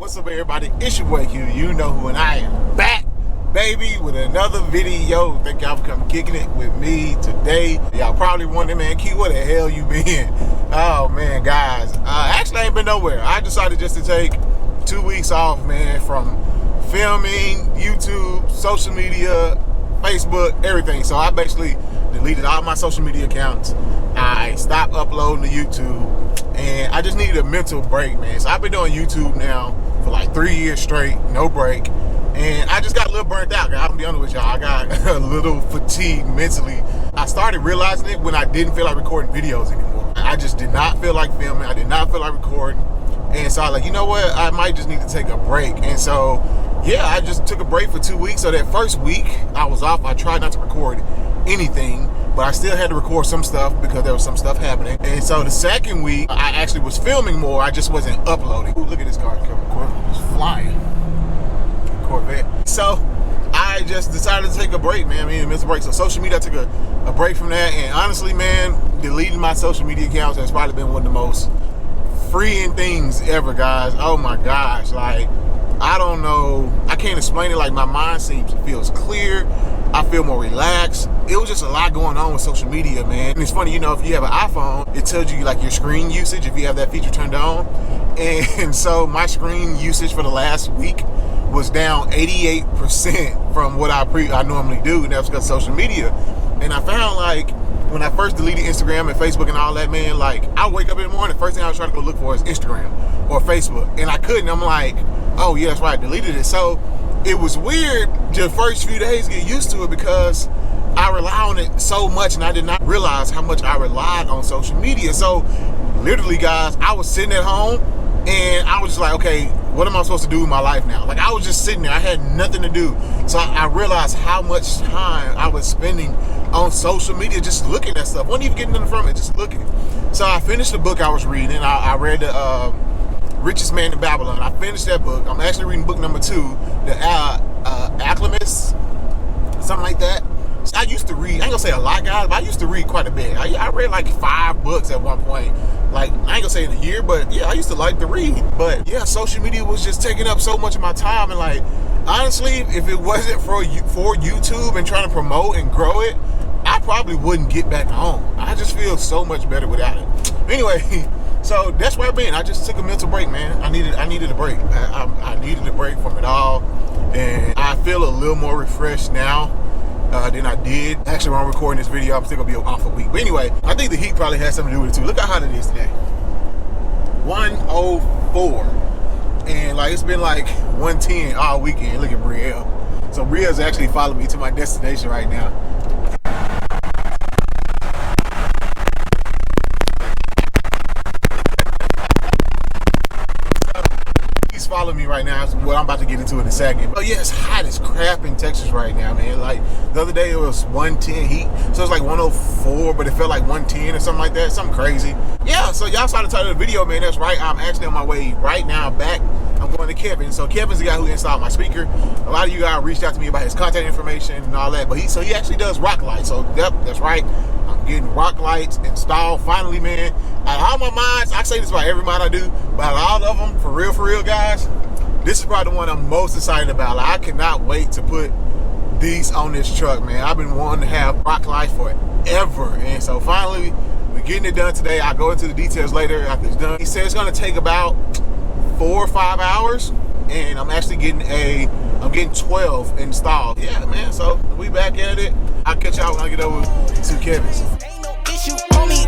What's up, everybody? It's your boy Q. You know who, and I am back, baby, with another video. Thank y'all for coming kicking it with me today. Y'all probably wondering, man, Q, where the hell you been? Oh man, guys, actually I ain't been nowhere. I decided just to take 2 weeks off, man, from filming, YouTube, social media, Facebook, everything. So I basically deleted all my social media accounts. I stopped uploading to YouTube, and I just needed a mental break, man. So I've been doing YouTube now for like 3 years straight, no break. And I just got a little burnt out. I'm gonna be honest with y'all. I got a little fatigued mentally. I started realizing it when I didn't feel like recording videos anymore. I just did not feel like filming. I did not feel like recording. And so I was like, you know what? I might just need to take a break. And so, yeah, I just took a break for 2 weeks. So that first week I was off. I tried not to record anything, but I still had to record some stuff because there was some stuff happening. And so the second week, I actually was filming more. I just wasn't uploading. Ooh, look at this car. It's flying. Corvette. So I just decided to take a break, man. I mean, miss a break. So social media, I took a break from that. And honestly, man, deleting my social media accounts has probably been one of the most freeing things ever, guys. Oh my gosh. Like, I don't know. I can't explain it. Like, my mind feels clear. I feel more relaxed. It was just a lot going on with social media, man. And it's funny, you know, if you have an iPhone, it tells you like your screen usage if you have that feature turned on. And so my screen usage for the last week was down 88% from what I normally do, and that's because of social media. And I found, like, when I first deleted Instagram and Facebook and all that, man, like, I wake up in the morning, the first thing I was trying to go look for is Instagram or Facebook, and I couldn't. I'm like, oh yeah, that's right, I deleted it. So it was weird the first few days to get used to it because I rely on it so much, and I did not realize how much I relied on social media. So literally, guys, I was sitting at home and I was just like, okay, what am I supposed to do with my life now? Like, I was just sitting there. I had nothing to do. So I realized how much time I was spending on social media just looking at stuff. Wasn't even getting nothing from it, just looking. So I finished the book I was reading. I read the Richest Man in Babylon. I finished that book. I'm actually reading book number 2, the Alchemist, something like that. So I used to read, I ain't gonna say a lot, guys, but I used to read quite a bit. I read like 5 books at one point. Like, I ain't gonna say in a year, but yeah, I used to like to read. But yeah, social media was just taking up so much of my time. And like, honestly, if it wasn't for YouTube and trying to promote and grow it, I probably wouldn't get back home. I just feel so much better without it. Anyway, so that's where I've been. I just took a mental break, man. I needed a break. I needed a break from it all. And I feel a little more refreshed now than I did. Actually, when I'm recording this video, I'm still gonna be off a week. But anyway, I think the heat probably has something to do with it too. Look how hot it is today. 104. And like, it's been like 110 all weekend. Look at Brielle. So Brielle's actually following me to my destination right now. Follow me right now. It's what I'm about to get into in a second. But yeah, it's hot as crap in Texas right now, man. Like, the other day it was 110 heat, so it's like 104, but it felt like 110 or something like that, something crazy. Yeah, so y'all saw the title of the video, man. That's right, I'm actually on my way right now back. I'm going to Kevin. So Kevin's the guy who installed my speaker. A lot of you guys reached out to me about his contact information and all that, but he actually does rock lights. So yep, that's right, I'm getting rock lights installed finally, man. Out of all my mods, I say this about every mod I do, but out of all of them, for real, guys, this is probably the one I'm most excited about. Like, I cannot wait to put these on this truck, man. I've been wanting to have rock lights forever, and so finally we're getting it done today. I'll go into the details later after it's done. He said it's going to take about 4 or 5 hours, and I'm actually getting 12 installed. Yeah, man, so we back at it. I'll catch y'all when I get over to Kevin's.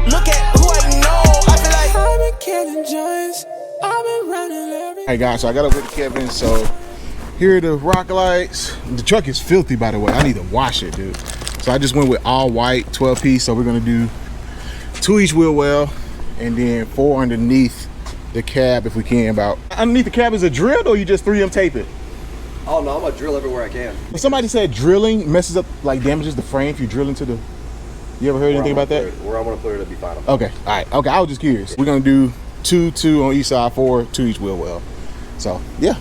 Look at who I know. I feel like I've been killing joints. I've been running every. Hey guys, so I got over to Kevin. So here are the rock lights. The truck is filthy, by the way. I need to wash it, dude. So I just went with all white 12 piece. So we're gonna do 2 each wheel well, and then 4 underneath the cab if we can. About underneath the cab is a drill, or you just 3M tape it? Oh no, I'm gonna drill everywhere I can. Somebody said drilling messes up, like damages the frame if you drill into the. You ever heard anything about that? Where I'm gonna put it, it'll be fine. Okay, all right, okay. I was just curious. We're gonna do 2 on each side, 4, 2 each wheel well. So yeah,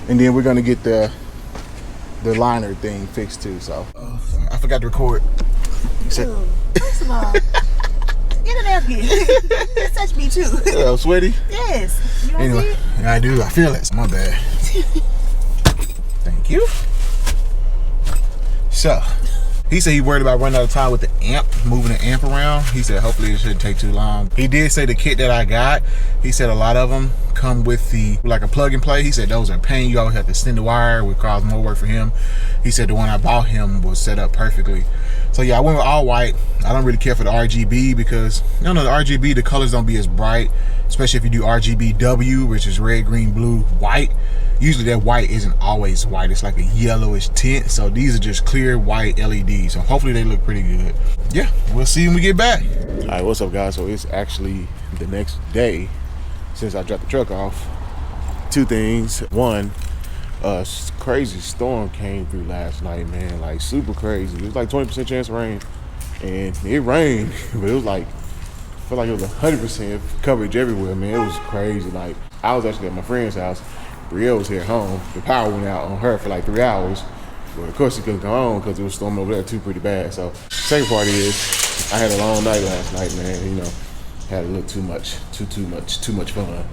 and then we're gonna get the liner thing fixed too. So I forgot to record. First of all, get a napkin. It touched me too. Sweaty. Yes. You don't Anyway, see it? I do. I feel it. My bad. Thank you. So, he said he worried about running out of time with the amp, moving the amp around. He said hopefully it shouldn't take too long. He did say the kit that I got, he said a lot of them come with like a plug and play. He said those are a pain. You always have to extend the wire, would cause more work for him. He said the one I bought him was set up perfectly. So yeah, I went with all white. I don't really care for the RGB because, you know, the RGB, the colors don't be as bright, especially if you do RGBW, which is red, green, blue, white. Usually that white isn't always white. It's like a yellowish tint. So these are just clear white LEDs. So hopefully they look pretty good. Yeah, we'll see when we get back. All right, what's up guys? So it's actually the next day since I dropped the truck off. Two things. One, a crazy storm came through last night, man. Like super crazy. It was like 20% chance of rain. And it rained, but it was like, I feel like it was 100% coverage everywhere, man. It was crazy. Like I was actually at my friend's house. Brielle was here at home. The power went out on her for like 3 hours. But of course she couldn't come home because it was storming over there too pretty bad. So second part is I had a long night last night, man. You know, had a little too much fun.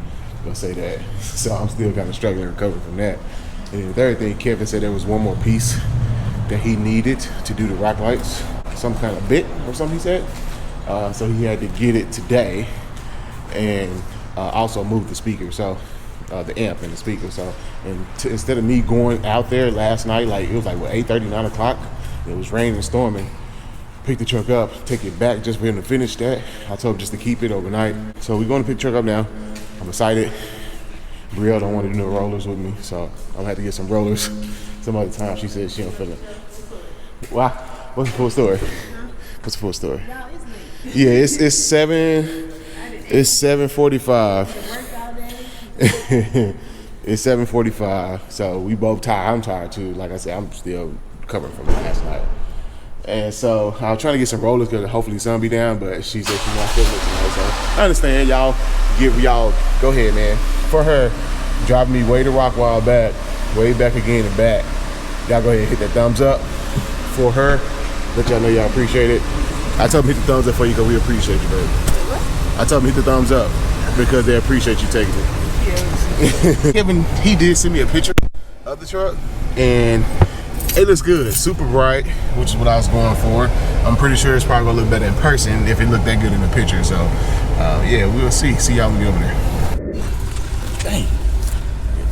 I'll say that. So I'm still kind of struggling to recover from that. And then the third thing, Kevin said there was one more piece that he needed to do the rock lights. Some kind of bit or something he said. So he had to get it today and also move the speaker. So the amp and the speaker. So instead of me going out there last night, like it was like what, 8:30, 9 o'clock, it was raining and storming, pick the truck up, take it back just for him to finish that. I told him just to keep it overnight. So we're going to pick the truck up now. I'm excited. Brielle don't want to do no rollers with me, so I'm gonna have to get some rollers some other time. She said she don't feel it. Wow, what's the full story? What's the full story? Yeah, it's 7:45. It's 7:45, so we both tired. I'm tired too. Like I said, I'm still recovering from last night. And so I was trying to get some rollers because hopefully the sun be down, but she said she's not feeling it tonight. So I understand, y'all. Go ahead, man. For her, driving me way to Rockwall back, way back again and back. Y'all go ahead and hit that thumbs up for her. Let y'all know y'all appreciate it. I told them hit the thumbs up for you because we appreciate you, baby. I told them hit the thumbs up because they appreciate you taking it. Kevin, he did send me a picture of the truck and it looks good. It's super bright, which is what I was going for. I'm pretty sure it's probably gonna look better in person if it looked that good in the picture. So yeah, we'll see y'all when we get over there. Dang.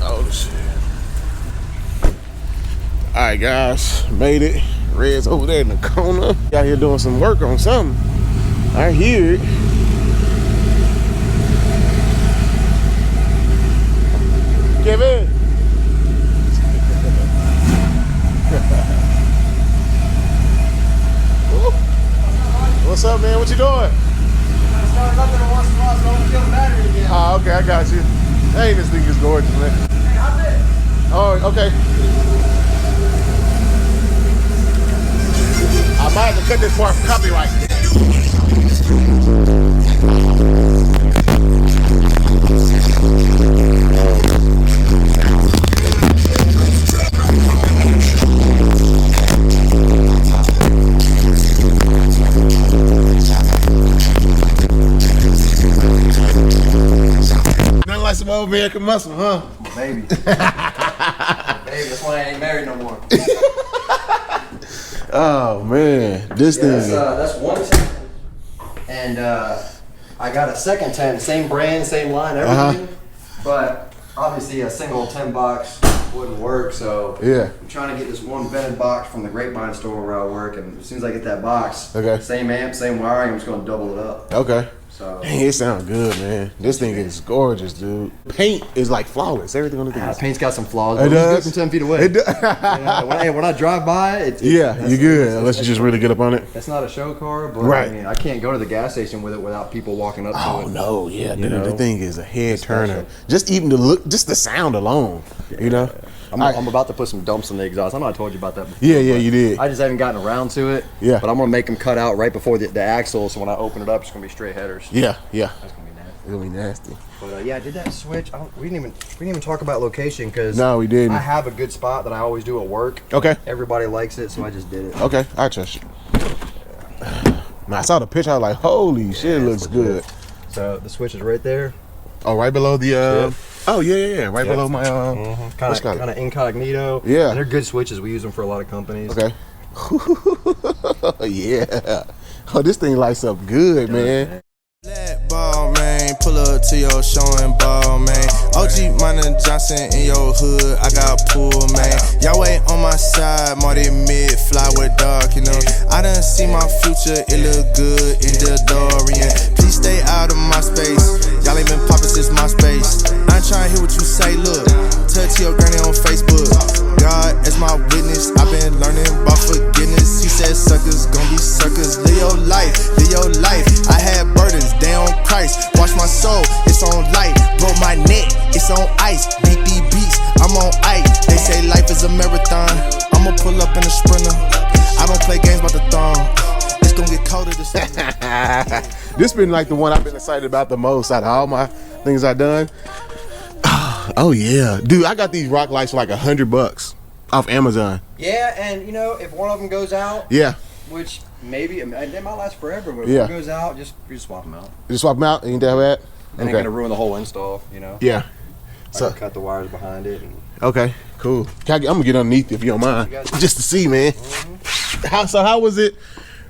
Oh shit. All right guys, made it. Red's over there in the corner. Out here doing some work on something. I hear it. Kevin. What's up, man? What you doing? Starting up there once in a while so I don't kill the battery again. Oh, okay, I got you. Dang, this thing is gorgeous, man. Hey, how's it? Oh, okay. I might have to cut this part for copyright. Nothing like some old American muscle, huh? Maybe. Maybe, that's why I ain't married no more. Oh man, this thing. That's one tent, and I got a second tent, same brand, same line, everything. But obviously a single 10 box wouldn't work, so yeah, I'm trying to get this one vented box from the Grapevine store where I work, and as soon as I get that box, okay, same amp, same wiring, I'm just gonna double it up. Okay. So dang, it sounds good, man. This thing is gorgeous, dude. Paint is like flawless. Everything on the thing. Paint's got some flaws, It but does? it's good from 10 feet away. It does. Yeah, when I drive by, it's yeah, you're good unless you just really get up on it. It's not a show car, but right. I mean, I can't go to the gas station with it without people walking up to it. Oh no, yeah, dude, know? the thing is a head turner. Just even the look, just the sound alone, you know. I'm about to put some dumps in the exhaust. I know I told you about that before. Yeah, you did. I just haven't gotten around to it. Yeah. But I'm gonna make them cut out right before the axle, so when I open it up, it's gonna be straight headers. Yeah. That's gonna be nasty. It'll be nasty. But yeah, I did that switch. We didn't even talk about location because no, we didn't. I have a good spot that I always do at work. Okay. Everybody likes it, so I just did it. Okay, I trust you. Now, I saw the picture. I was like, holy shit, it looks good. So the switch is right there. Oh, right below the Oh yeah. Right below my kind of incognito. Yeah. And they're good switches. We use them for a lot of companies. Okay. Yeah. Oh, this thing lights up good, man. Let ball, man, pull up to your show and ball, man. OG Money Johnson in your hood, I got pull, man. Y'all ain't on my side, Marty mid, fly with dark, you know. I done see my future, it look good in the DeLorean. Please stay out of my space, y'all ain't been poppin' since my space. I ain't tryna hear what you say, look. Touch your granny on Facebook. God as my witness, I've been learning about forgiveness. He said suckers gon' be suckers. Live your life, live your life. I had burdens, they on price. Watch my soul, it's on light. Broke my neck, it's on ice. Beat these beats, I'm on ice. They say life is a marathon. I'ma pull up in a sprinter. I don't play games about the thumb. It's gonna get colder this summer. This been like the one I've been excited about the most out of all my things I've done. Oh yeah, dude, I got these rock lights for like $100 off Amazon. Yeah, and you know, if one of them goes out, Yeah. which maybe they might last forever, but if Yeah. one goes out, you just swap them out. Just swap them out. Ain't that bad? And they're gonna ruin the whole install, you know. Yeah. So cut the wires behind it. And Okay. Cool. I'm gonna get underneath if you don't mind, You got it. just to see, man. How was it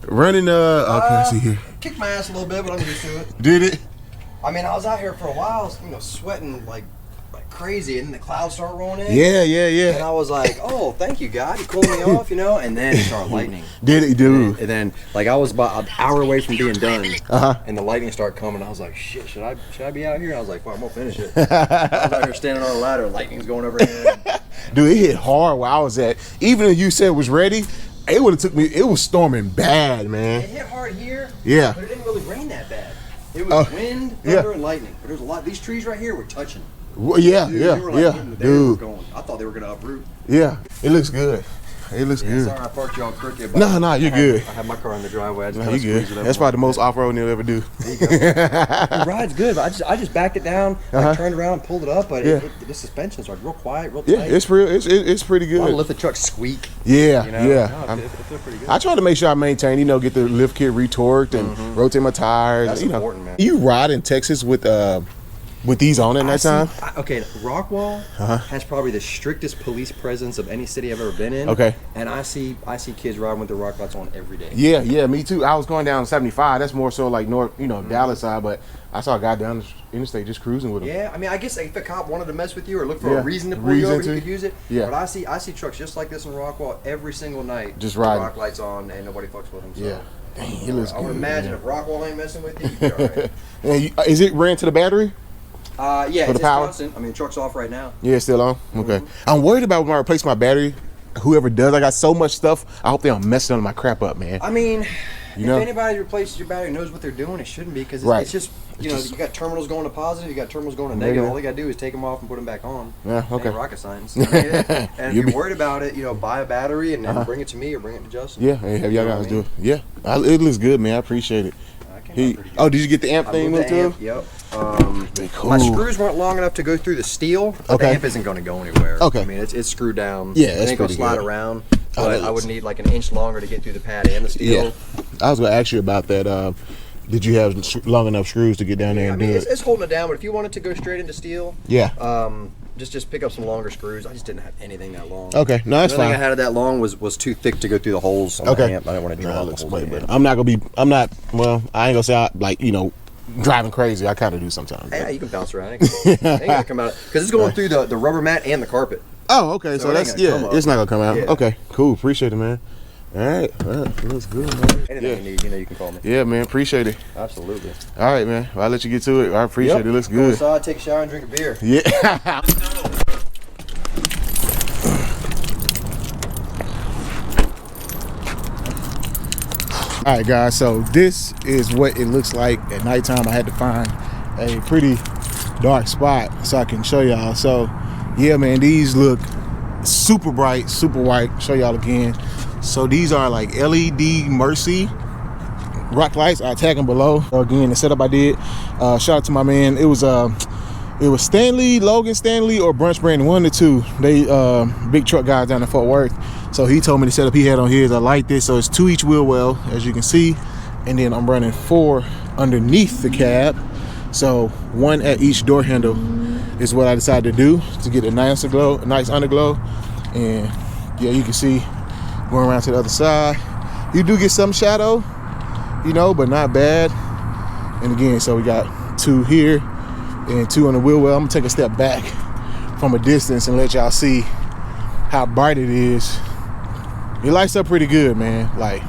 running? Okay, let's see here. kicked my ass a little bit, but I'm used to it. Did it? I mean, I was out here for a while, you know, sweating like crazy, and then the clouds start rolling in. Yeah. And I was like, "Oh, thank you, God, you cooled me off," you know. And then it started lightning. Did it, dude? And then, like, I was about an hour away from being done, Uh-huh. and the lightning started coming. I was like, "Shit, should I be out here?" I was like, "Well, I'm gonna finish it." I was out here standing on a ladder, lightning's going overhead. Dude, it hit hard where I was at. Even if you said it was ready, it would have took me. It was storming bad, It man. hit hard here. Yeah. But it didn't really rain that bad. It was wind, yeah. thunder, and lightning. But there's a lot. These trees right here were touching. Well, yeah, Dude, yeah, they were like yeah, hitting, they were dude. going. I thought they were gonna uproot. Yeah, it looks good. It looks good. Sorry, I parked you all crooked. but No, you're good. I had my car in the driveway. I just No, kinda you good. squeezed it up That's a probably the little most off-road you'll ever do. bit. The ride's good, but I just backed it down, like, turned around, and pulled it up, but Yeah. the suspension's like real quiet, real Yeah, tight. it's real. It's pretty I want to good. let the truck squeak. Yeah, You know? yeah. No, it feels pretty good. I try to make sure I maintain, get the lift kit retorqued and rotate my tires. That's important, man. You ride in Texas with these on at that time? Okay, Rockwall has probably the strictest police presence of any city I've ever been in. Okay. And I see kids riding with their rock lights on every day. Yeah, me too. I was going down 75. That's more so like north, Dallas side, but I saw a guy down the interstate just cruising with him. Yeah, I mean, I guess if a cop wanted to mess with you or look for Yeah. a reason to pull you over, Reason he to. could use it. Yeah. But I see trucks just like this in Rockwall every single night. Just riding. Rock lights on and nobody fucks with them. So. Yeah. Dang, it looks I good. would imagine man. if Rockwall ain't messing with you, you'd be all right. And is it ran to the battery? Yeah, For the it's power? constant. I mean, the truck's off right now. Yeah, it's still on? Okay. I'm worried about when I replace my battery. Whoever does, I got so much stuff. I hope they don't mess none of my crap up, man. I mean, You know? if anybody replaces your battery knows what they're doing, it shouldn't be, because it's, Right. it's just, you It's just- you got terminals going to positive, you got terminals going to Negative. negative. All they got to do is take them off and put them back on. Yeah, okay. Ain't rocket science. I mean, and if You you're be- worried about it, buy a battery and bring it to me or bring it to Justin. Yeah, hey, have y'all You know guys what I do mean? it. Yeah, it looks good, man. I appreciate it. I came out pretty good. Oh, did you get the amp I thing moved moved the to amp, him? yep. Cool. My screws weren't long enough to go through the steel, but Okay. the amp isn't going to go anywhere. Okay. I mean, it's screwed down. Yeah, it it's ain't going to pretty slide good. around, Oh, but that I would looks- need like an inch longer to get through the pad and the steel. Yeah. I was going to ask you about that. Did you have long enough screws to get down there I and mean, do it's it? holding it down, but if you want it to go straight into steel, Yeah. just pick up some longer screws. I just didn't have anything that long. Okay, no, that's The only thing fine. I had that long was too thick to go through the holes on Okay. the amp. I didn't want to drill Nah, out the looks holes. way in the better. amp. Well, I ain't going to say driving crazy. I kind of do sometimes. Yeah, you can bounce around. It ain't gonna come out because it's going through the rubber mat and the carpet. Oh, okay. So it ain't that's, gonna come up. it's not going to come out. Yeah. Okay, cool. Appreciate it, man. All right. Looks good, man. Anything you need, you can call me. Yeah, man. Appreciate it. Absolutely. All right, man. Well, I'll let you get to it. I appreciate it. It looks Go good. inside, take a shower, and drink a beer. Yeah. All right, guys, so this is what it looks like at nighttime. I had to find a pretty dark spot so I can show y'all. So yeah, man, these look super bright, super white. Show y'all again. So these are like LEDMIRCY rock lights. I'll tag them below. Again, the setup I did. Shout out to my man. It was Stanley, Logan Stanley, or Brunch Brandon, one of the two. They big truck guys down in Fort Worth. So he told me the setup he had on his. I like this. So it's 2 each wheel well, as you can see, and then I'm running 4 underneath the cab. So 1 at each door handle. is what I decided to do to get a nice underglow. And yeah, you can see going around to the other side. You do get some shadow, you know, but not bad. And again, so we got 2 here and 2 on the wheel well. I'm gonna take a step back from a distance and let y'all see how bright it is. It lights up pretty good, man. Like,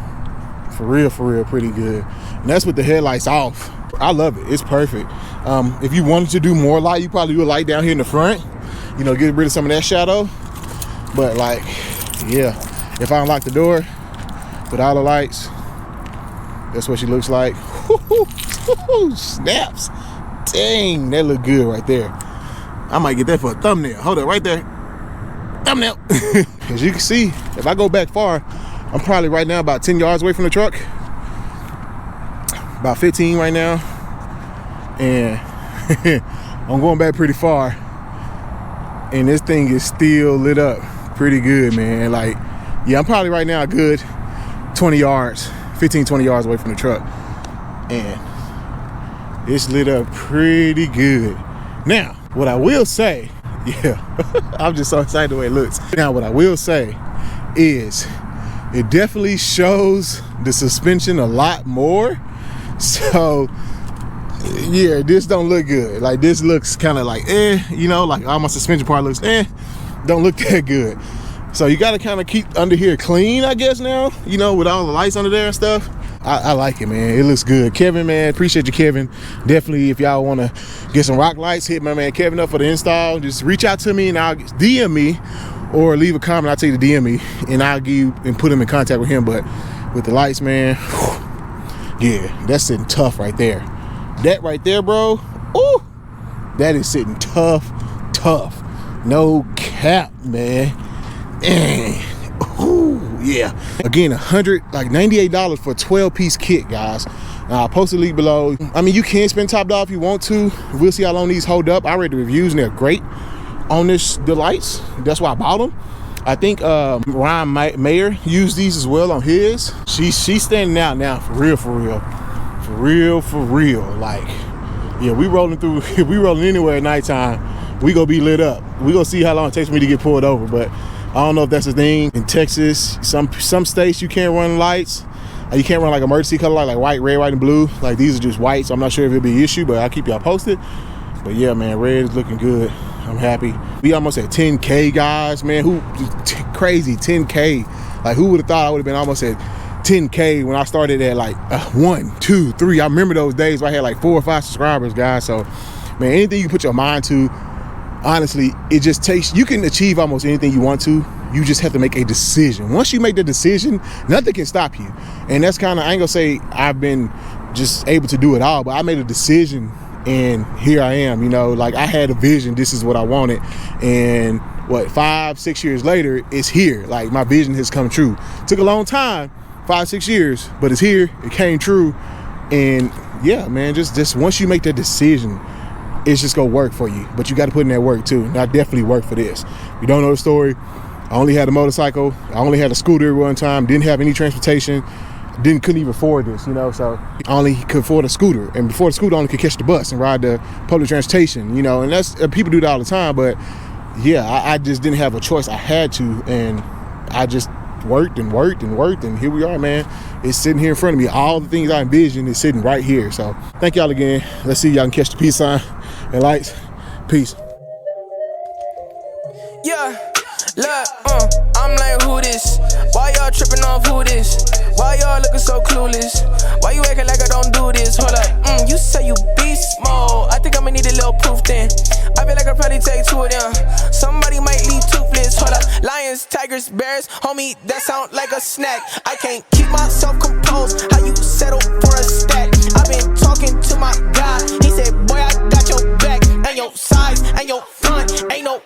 for real, pretty good. And that's with the headlights off. I love it, it's perfect. If you wanted to do more light, you probably do a light down here in the front, you know, get rid of some of that shadow. But like, yeah, if I unlock the door with all the lights, that's what she looks like. Snaps. Dang, that look good right there. I might get that for a thumbnail. Hold up, right there. Thumbnail. As you can see, if I go back far, I'm probably right now about 10 yards away from the truck. About 15 right now. And I'm going back pretty far. And this thing is still lit up pretty good, man. Like, yeah, I'm probably right now a good 20 yards, 15, 20 yards away from the truck. And it's lit up pretty good. Now, what I will say, yeah, I'm just so excited the way it looks. Now, what I will say is it definitely shows the suspension a lot more. So, yeah, this don't look good. Like, this looks kind of like, you know, like all my suspension part looks, don't look that good. So you got to kind of keep under here clean, I guess now, you know, with all the lights under there and stuff. I like it, man. It looks good. Kevin, man, appreciate you, Kevin. Definitely, if y'all want to get some rock lights, hit my man Kevin up for the install. Just reach out to me and I'll DM me or leave a comment. I'll tell you to DM me and I'll give you and put him in contact with him. But with the lights, man, yeah, that's sitting tough right there. That right there, bro, ooh, that is sitting tough. No cap, man. Ooh, yeah. Again, $98 for a 12-piece kit, guys. I'll post the link below. I mean, you can spend top dollar if you want to. We'll see how long these hold up. I read the reviews and they're great on the lights. That's why I bought them. I think Ryan Mayer used these as well on his. She's standing out now, for real. Like, yeah, we rolling through. If we rolling anywhere at nighttime, we gonna be lit up. We gonna see how long it takes me to get pulled over, but I don't know if that's a thing. In Texas, some states you can't run lights. You can't run like emergency color light, like white, red, white, and blue. Like, these are just white, so I'm not sure if it'll be an issue, but I'll keep y'all posted. But yeah, man, red is looking good. I'm happy. We almost at 10K, guys, man. Crazy, 10K. Like, who would have thought I would have been almost at 10K when I started at like 1, 2, 3. I remember those days where I had like 4 or 5 subscribers, guys. So, man, anything you put your mind to, honestly, it just takes, you can achieve almost anything you want to. You just have to make a decision. Once you make the decision, nothing can stop you. And that's kind of, I ain't gonna say I've been just able to do it all, but I made a decision and here I am, you know, like I had a vision, this is what I wanted. And what, 5, 6 years later, it's here. Like, my vision has come true. Took a long time, 5, 6 years, but it's here, it came true. And yeah, man, just once you make that decision, it's just gonna work for you. But you got to put in that work too. And I definitely worked for this. If you don't know the story, I only had a motorcycle. I only had a scooter at one time. Didn't have any transportation. Couldn't even afford this, you know. So I only could afford a scooter. And before the scooter, I only could catch the bus and ride the public transportation, you know. And that's people do that all the time. But yeah, I just didn't have a choice. I had to, and I just worked, and here we are, man. It's sitting here in front of me. All the things I envisioned is sitting right here. So thank y'all again. Let's see if y'all can catch the peace sign and lights. Peace. Yeah, look, I'm like, who this? Why y'all tripping off who this? Why y'all looking so clueless? Why you acting like I don't do this? Hold up, you say you beast mode. I think I'ma need a little proof then. I feel like I'll probably take 2 of them. Somebody might leave toothless. Hold up, lions, tigers, bears, homie, that sound like a snack. I can't keep myself composed. How you settle for a stack? I've been talking to my guy. He said, boy, I got your back and your size and your front. Ain't no